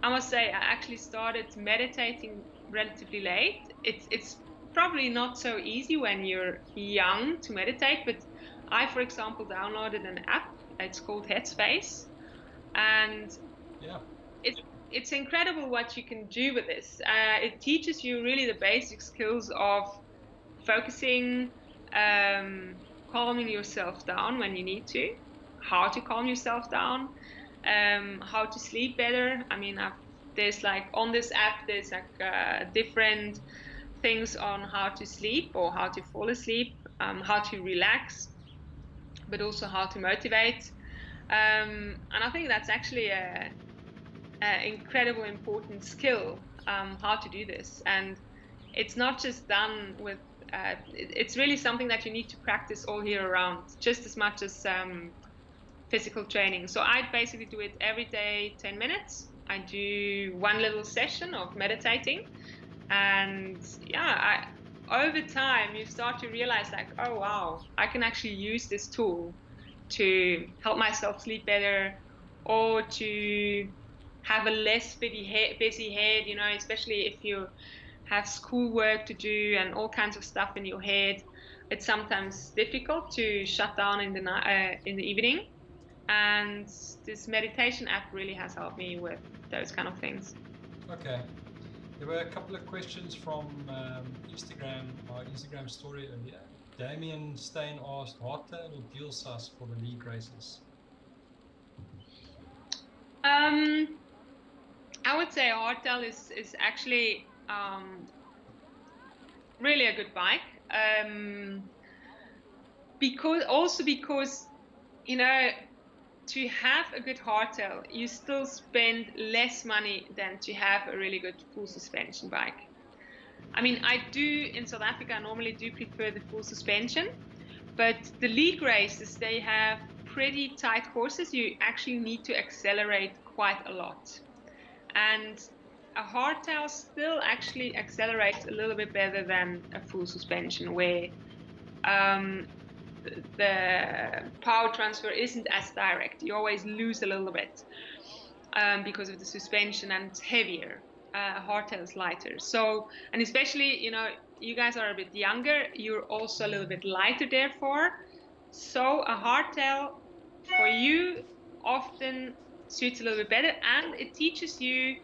I must say, I actually started meditating relatively late. It's probably not so easy when you're young to meditate, but I, for example, downloaded an app. It's called Headspace, and yeah, it's incredible what you can do with this. It teaches you really the basic skills of focusing, calming yourself down when you need to, how to calm yourself down, how to sleep better. I mean, there's like on this app, there's like different things on how to sleep or how to fall asleep, how to relax, but also how to motivate. And I think that's actually a incredible important skill, how to do this. And it's not just done with, it's really something that you need to practice all year round, just as much as physical training. So I basically do it every day, 10 minutes. I do one little session of meditating. And yeah, over time, you start to realize like, oh, wow, I can actually use this tool to help myself sleep better, or to have a less busy head, you know, especially if you have schoolwork to do and all kinds of stuff in your head. It's sometimes difficult to shut down in the evening. And this meditation app really has helped me with those kind of things. Okay. There were a couple of questions from Instagram, our Instagram story earlier. Damian Steyn asked, Hardtail or deal sus for the league races? I would say Hardtail is actually really a good bike. Because you know, to have a good hardtail, you still spend less money than to have a really good full suspension bike. I mean, I do in South Africa, I normally do prefer the full suspension, but the league races, they have pretty tight courses. You actually need to accelerate quite a lot. And a hardtail still actually accelerates a little bit better than a full suspension, where the power transfer isn't as direct. You always lose a little bit because of the suspension, and it's heavier. Hardtail is lighter. So, and especially, you know, you guys are a bit younger, you're also a little bit lighter therefore. So a hardtail for you often suits a little bit better, and it teaches you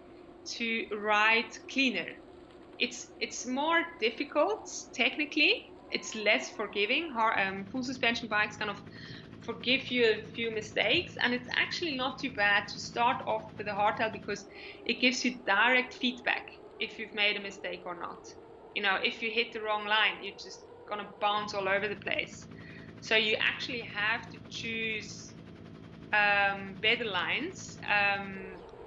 to ride cleaner. It's more difficult technically. It's less forgiving. Full suspension bikes kind of forgive you a few mistakes, and it's actually not too bad to start off with a hardtail because it gives you direct feedback if you've made a mistake or not. You know, if you hit the wrong line, you're just gonna bounce all over the place. So you actually have to choose better lines,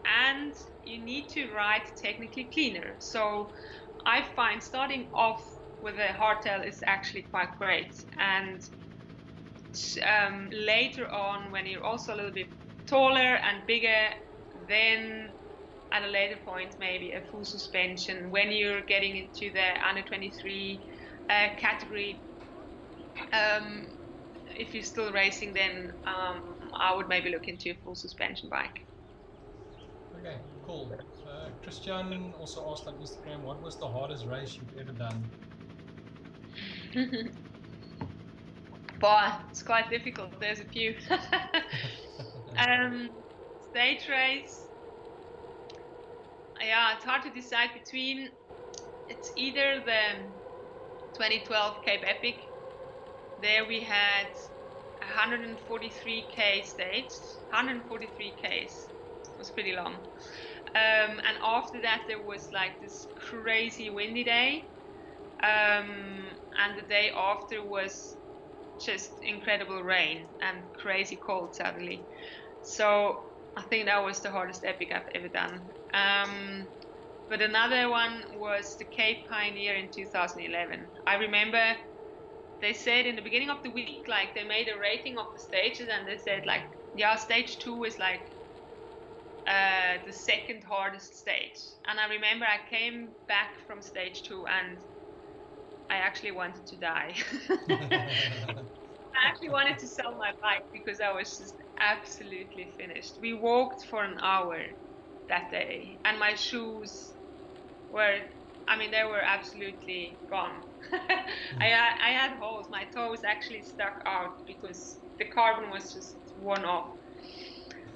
and you need to ride technically cleaner. So I find starting off with a hardtail is actually quite great, and later on, when you're also a little bit taller and bigger, then at a later point maybe a full suspension. When you're getting into the under 23 category, if you're still racing, then I would maybe look into a full suspension bike. Okay, cool. Christian also asked on Instagram, what was the hardest race you've ever done? Boy, it's quite difficult. There's a few. stage race, yeah, it's hard to decide between. It's either the 2012 Cape Epic. There we had 143k stage, 143 Ks. It was pretty long. And after that, there was like this crazy windy day. And the day after was just incredible rain and crazy cold suddenly. So I think that was the hardest epic I've ever done. But another one was the Cape Pioneer in 2011. I remember they said in the beginning of the week, like they made a rating of the stages, and they said like, yeah, stage 2 is like the second hardest stage. And I remember I came back from stage 2 and I actually wanted to die. I actually wanted to sell my bike because I was just absolutely finished. We walked for an hour that day and my shoes were, I mean, they were absolutely gone. I had holes. My toes actually stuck out because the carbon was just worn off.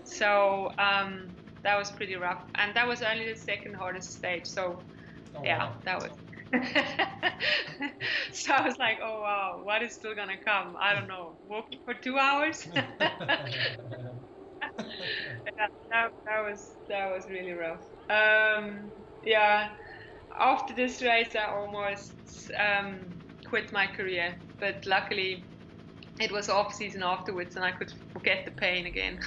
So that was pretty rough. And that was only the second hardest stage. So yeah, that was. So I was like, oh wow, what is still gonna come? I don't know. Walking for 2 hours. Yeah, that was really rough. Yeah, after this race, I almost quit my career, but luckily it was off season afterwards, and I could forget the pain again.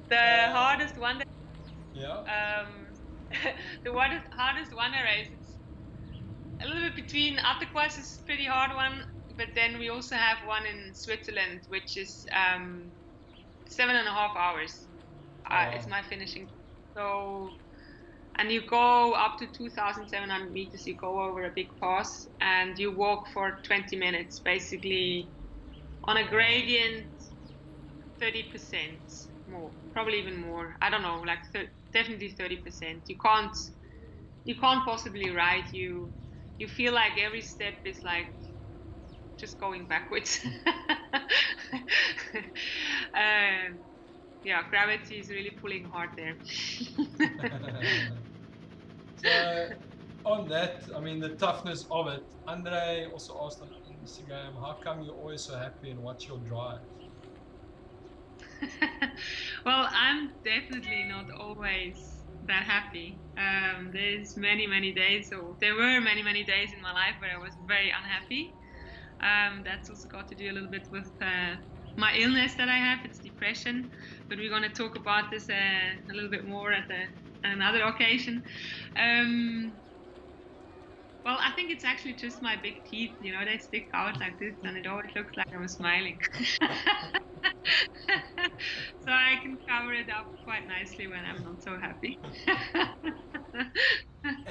The hardest one. Yeah. The hardest one race. It's a little bit between. Atterquas is a pretty hard one, but then we also have one in Switzerland, which is 7.5 hours. It's my finishing. So, and you go up to 2,700 meters. You go over a big pass, and you walk for 20 minutes, basically on a gradient, 30% more, probably even more. I don't know, like definitely 30%. You can't possibly ride. You feel like every step is like just going backwards. Yeah, gravity is really pulling hard there. So on that, I mean, the toughness of it, Andre also asked on Instagram, how come you're always so happy and what's your drive? Well, I'm definitely not always that happy. There's many days, or there were many days in my life where I was very unhappy. That's also got to do a little bit with my illness that I have. It's depression, but we're going to talk about this a little bit more at another occasion. Well, I think it's actually just my big teeth, you know, they stick out like this and it always looks like I'm smiling. So I can cover it up quite nicely when I'm not so happy.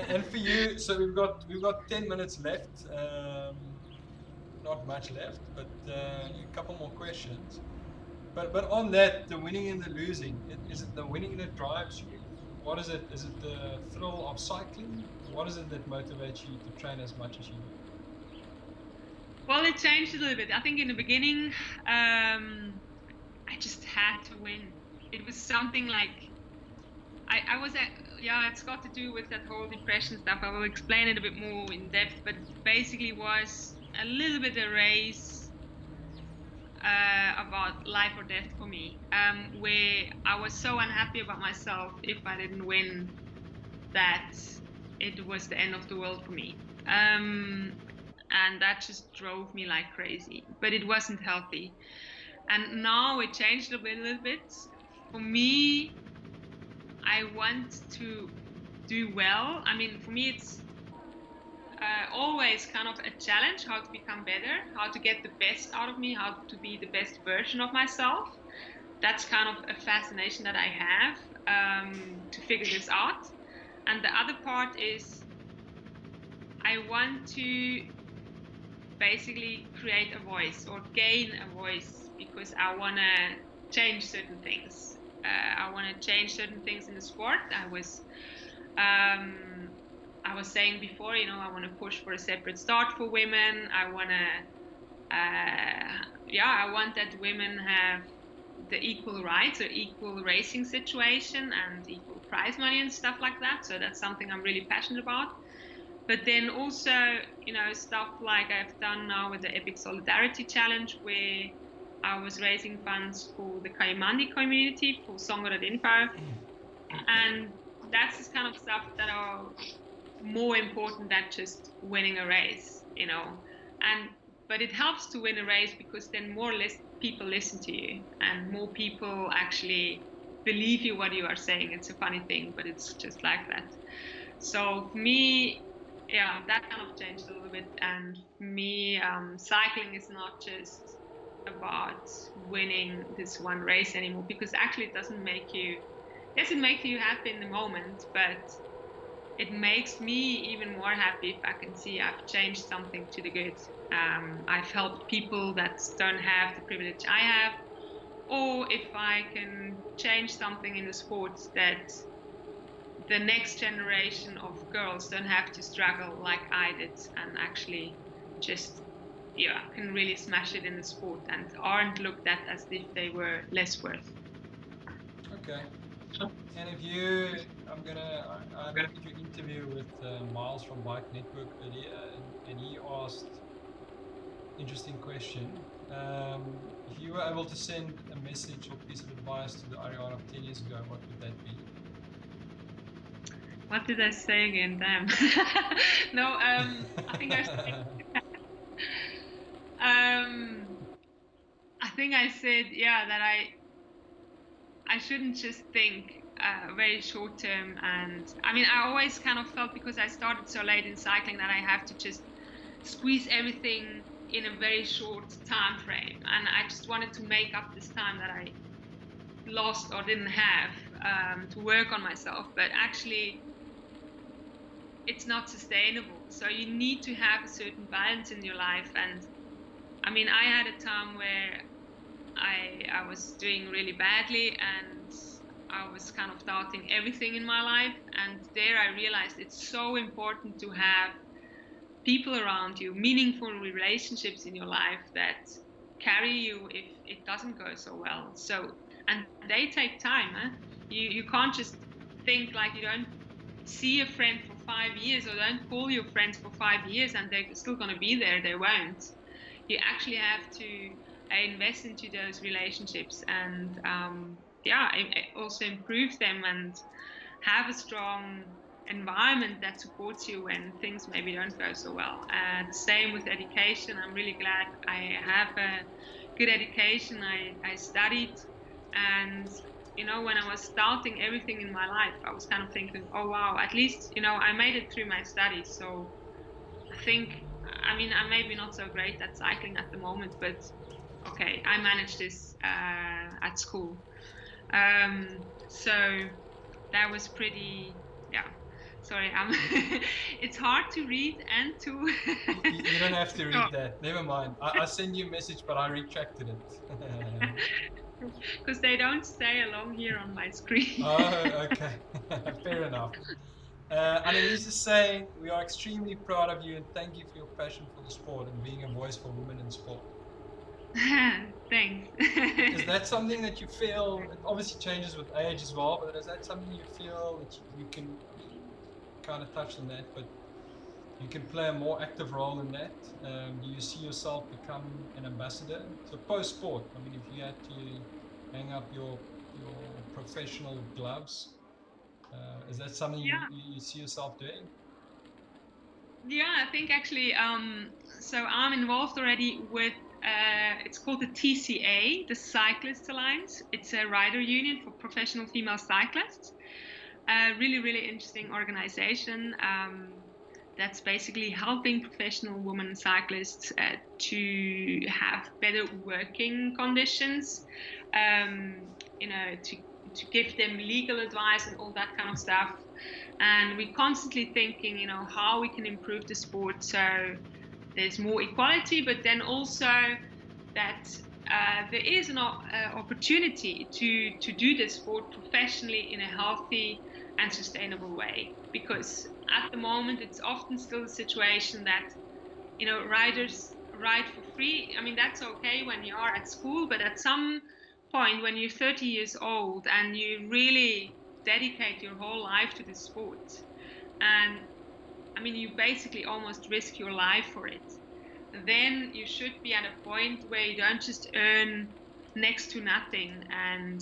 And for you, so we've got 10 minutes left, not much left, but a couple more questions. But on that, the winning and the losing, is it the winning that drives you? What is it? Is it the thrill of cycling? What is it that motivates you to train as much as you do? Well, it changed a little bit. I think in the beginning, I just had to win. It was something like, I was at, yeah, it's got to do with that whole depression stuff. I will explain it a bit more in depth, but it basically was a little bit a race about life or death for me, where I was so unhappy about myself if I didn't win that it was the end of the world for me. And that just drove me like crazy, but it wasn't healthy. And now it changed a little bit. For me, I want to do well. I mean, for me, it's always kind of a challenge how to become better, how to get the best out of me, how to be the best version of myself. That's kind of a fascination that I have to figure this out. And the other part is I want to basically create a voice or gain a voice because I want to change certain things. I want to change certain things in the sport. I was saying before, you know, I want to push for a separate start for women. I want to, I want that women have the equal rights or equal racing situation and equal prize money and stuff like that. So that's something I'm really passionate about. But then also, stuff like I've done now with the Epic Solidarity Challenge, where I was raising funds for the Kaimandi community, for Songoradinfo. And that's this kind of stuff that are more important than just winning a race, but it helps to win a race because then more or less people listen to you and more people actually believe you what you are saying. It's a funny thing, but it's just like that. So for me, that kind of changed a little bit. And for me, cycling is not just about winning this one race anymore, because actually it doesn't make you, yes, it makes you happy in the moment, but it makes me even more happy if I can see I've changed something to the good. I've helped people that don't have the privilege I have, or if I can change something in the sport that the next generation of girls don't have to struggle like I did, and actually just can really smash it in the sport and aren't looked at as if they were less worth. Okay. And I looked at your interview with Miles from Bike Network earlier, and he asked interesting question. If you were able to send a message or piece of advice to the Ariane of 10 years ago, what would that be? What did I say again? Damn. No, I think I said, I think I said, that I shouldn't just think very short term. And I mean, I always kind of felt, because I started so late in cycling, that I have to just squeeze everything in a very short time frame. And I just wanted to make up this time that I lost or didn't have to work on myself. But actually, it's not sustainable. So you need to have a certain balance in your life. And I mean, I had a time where I was doing really badly and I was kind of doubting everything in my life. And there I realized it's so important to have people around you, meaningful relationships in your life that carry you if it doesn't go so well. So, and they take time. You can't just think like you don't see a friend for 5 years, or don't call your friends for 5 years and they're still going to be there. They won't. You actually have to invest into those relationships and also improve them and have a strong environment that supports you when things maybe don't go so well. The same with education. I'm really glad I have a good education. I studied, and when I was starting everything in my life, I was kind of thinking, oh wow, at least I made it through my studies. So I think, I mean, I'm maybe not so great at cycling at the moment, but okay, I managed this at school. So that was pretty, sorry, it's hard to read and to... You don't have to read that, never mind. I sent you a message, but I retracted it. Because they don't stay along here on my screen. Oh, okay. Fair enough. Annelies is saying, we are extremely proud of you and thank you for your passion for the sport and being a voice for women in sport. Thanks. Is that something that you feel, it obviously changes with age as well, but is that something you feel that you can kind of touch on that, but you can play a more active role in that? Do you see yourself become an ambassador? So post-sport, I mean, if you had to hang up your professional gloves, is that something you see yourself doing? Yeah, I think actually, so I'm involved already with, it's called the TCA, the Cyclists Alliance. It's a rider union for professional female cyclists. Really, really interesting organization that's basically helping professional women cyclists to have better working conditions, to give them legal advice and all that kind of stuff. And we're constantly thinking, how we can improve the sport so there's more equality, but then also that there is an opportunity to do this sport professionally in a healthy and sustainable way. Because at the moment, it's often still the situation that, riders ride for free. I mean, that's okay when you are at school, but at some point when you're 30 years old and you really dedicate your whole life to the sport, and I mean, you basically almost risk your life for it, then you should be at a point where you don't just earn next to nothing and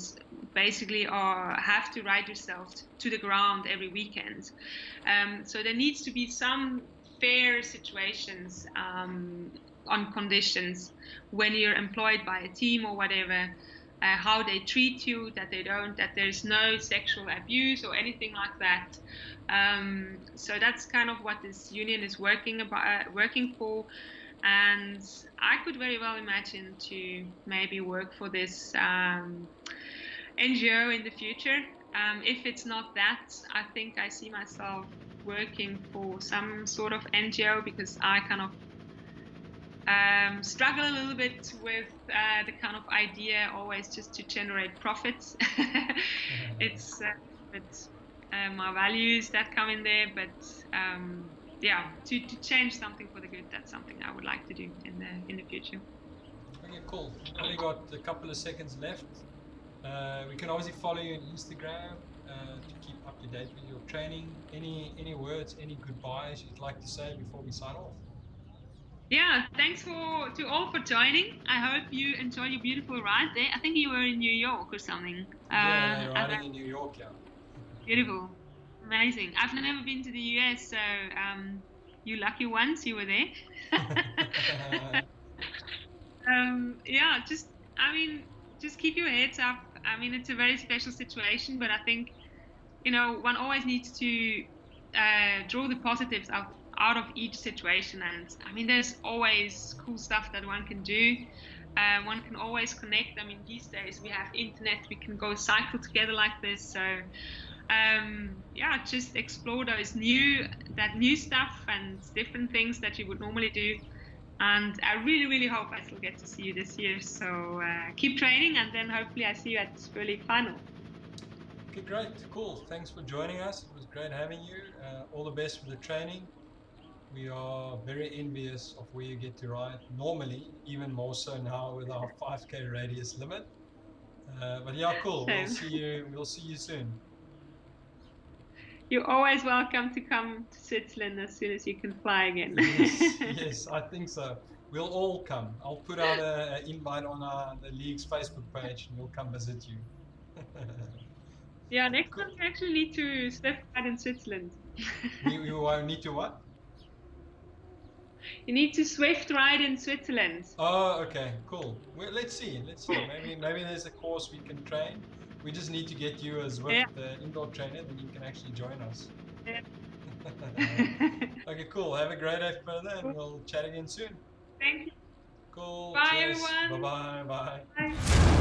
basically have to ride yourself to the ground every weekend. So there needs to be some fair situations on conditions when you're employed by a team or whatever, how they treat you, that there's no sexual abuse or anything like that. So that's kind of what this union is working for. And I could very well imagine to maybe work for this NGO in the future. If it's not that, I think I see myself working for some sort of NGO, because I kind of struggle a little bit with the kind of idea always just to generate profits. It's my values that come in there, but yeah, to change something for the good, that's something I would like to do in the future. Okay, cool. We've only got a couple of seconds left. We can obviously follow you on Instagram to keep up to date with your training. Any words, any goodbyes you'd like to say before we sign off? Yeah, thanks to all for joining. I hope you enjoy your beautiful ride there. I think you were in New York or something. Yeah, riding in New York, yeah. Beautiful. Amazing. I've never been to the US, so you lucky ones, you were there. Yeah, just keep your heads up. I mean, it's a very special situation, but I think, one always needs to draw the positives out of each situation. And I mean, there's always cool stuff that one can do. One can always connect. I mean, these days we have internet, we can go cycle together like this. So yeah, just explore that new stuff and different things that you would normally do. And I really, really hope I still get to see you this year. So keep training, and then hopefully I see you at the Spur League final. Okay, great, cool. Thanks for joining us. It was great having you. All the best with the training. We are very envious of where you get to ride. Normally, even more so now with our 5K radius limit. But yeah, cool. We'll see you soon. You're always welcome to come to Switzerland as soon as you can fly again. Yes, I think so. We'll all come. I'll put out an invite on the league's Facebook page, and we'll come visit you. Yeah, next time you actually need to Zwift Ride in Switzerland. We need to what? You need to Zwift Ride in Switzerland. Oh, okay, cool. Well, let's see. Maybe there's a course we can train. We just need to get you a Zwift indoor trainer, then you can actually join us. Yeah. Okay, cool. Have a great day further, and we'll chat again soon. Thank you. Cool. Bye, cheers. everyone. Bye-bye. Bye. Bye.